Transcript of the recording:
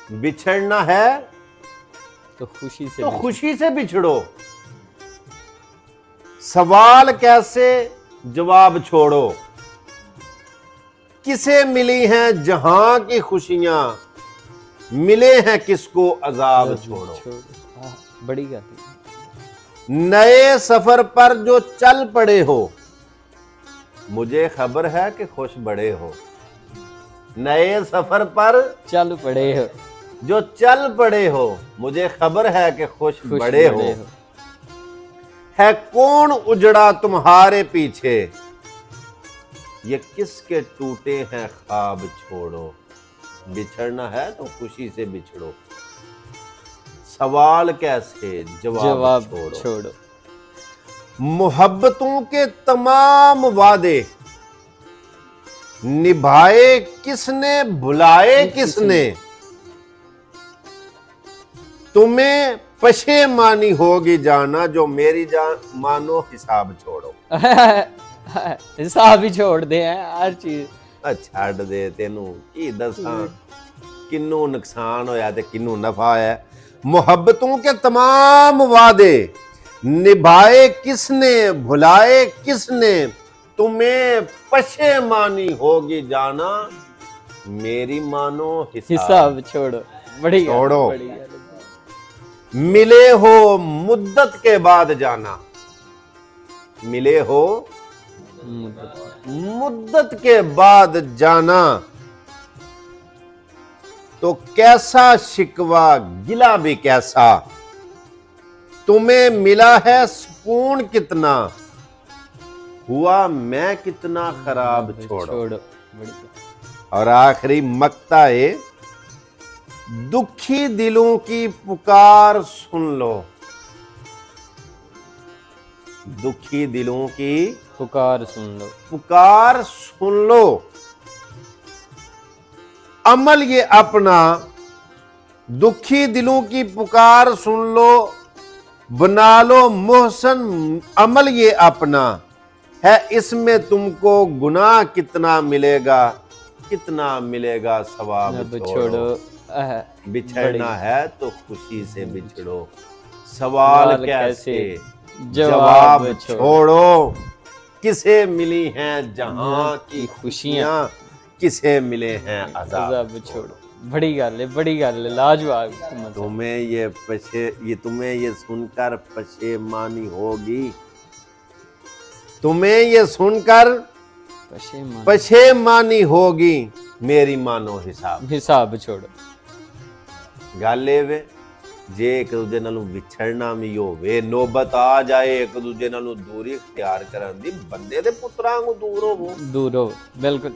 बिछड़ना है तो खुशी से बिछड़ो। सवाल कैसे जवाब छोड़ो, किसे मिली हैं जहां की खुशियां, मिले हैं किसको अजाब छोड़ो। बड़ी गाती। नए सफर पर जो चल पड़े हो, मुझे खबर है कि खुश बड़े हो। नए सफर पर चल पड़े हो, जो चल पड़े हो, मुझे खबर है कि खुश बड़े हो। है कौन उजड़ा तुम्हारे पीछे, ये किसके टूटे हैं ख्वाब छोड़ो। बिछड़ना है तो खुशी से बिछड़ो। सवाल कैसे जवाब छोड़ो। मोहब्बतों के तमाम वादे निभाए किसने, भुलाए किसने। तुम्हें पशेमानी होगी जाना, जो मेरी जान मानो हिसाब छोड़ो। हिसाब ही छोड़ दे हर चीज। छड़ दे तेनू की दसां किन्नू नुकसान होया ते किन्नू नफा है। मोहब्बतों के तमाम वादे निभाए किसने, भुलाए किसने। तुम्हें पशेमानी होगी जाना, मेरी मानो हिसाब छोड़ो। बड़ी छोड़ो। मिले हो मुद्दत के बाद जाना, मिले हो मुद्दत के बाद जाना, तो कैसा शिकवा गिला भी कैसा। तुम्हें मिला है सुकून कितना, हुआ मैं कितना खराब छोड़ो। और आखिरी मक्ता है, दुखी दिलों की पुकार सुन लो। दुखी दिलों की पुकार सुन लो। पुकार सुन लो। अमल ये अपना, दुखी दिलों की पुकार सुन लो। बना लो मोहसन अमल ये अपना, है इसमें तुमको गुनाह कितना मिलेगा, कितना मिलेगा सवाब छोड़ो। बिछड़ना है तो खुशी से बिछड़ो। सवाल कैसे जवाब छोड़ो। किसे मिली हैं जहां की खुशियां, किसे मिले हैं अजाब छोड़ो। बड़ी गल है, बड़ी गल है, लाजवाब। तुम्हें ये सुनकर पशेमानी होगी, तुम्हें ये सुनकर पशेमानी होगी, मेरी मानो हिसाब छोड़ो। गल वे जे एक दूजे नालों विछड़ना भी होवे, नौबत आ जाए एक दूजे नालों दूरी इख्तियार करन दी, बंदे दे पुत्रां को दूर होवो। बिल्कुल।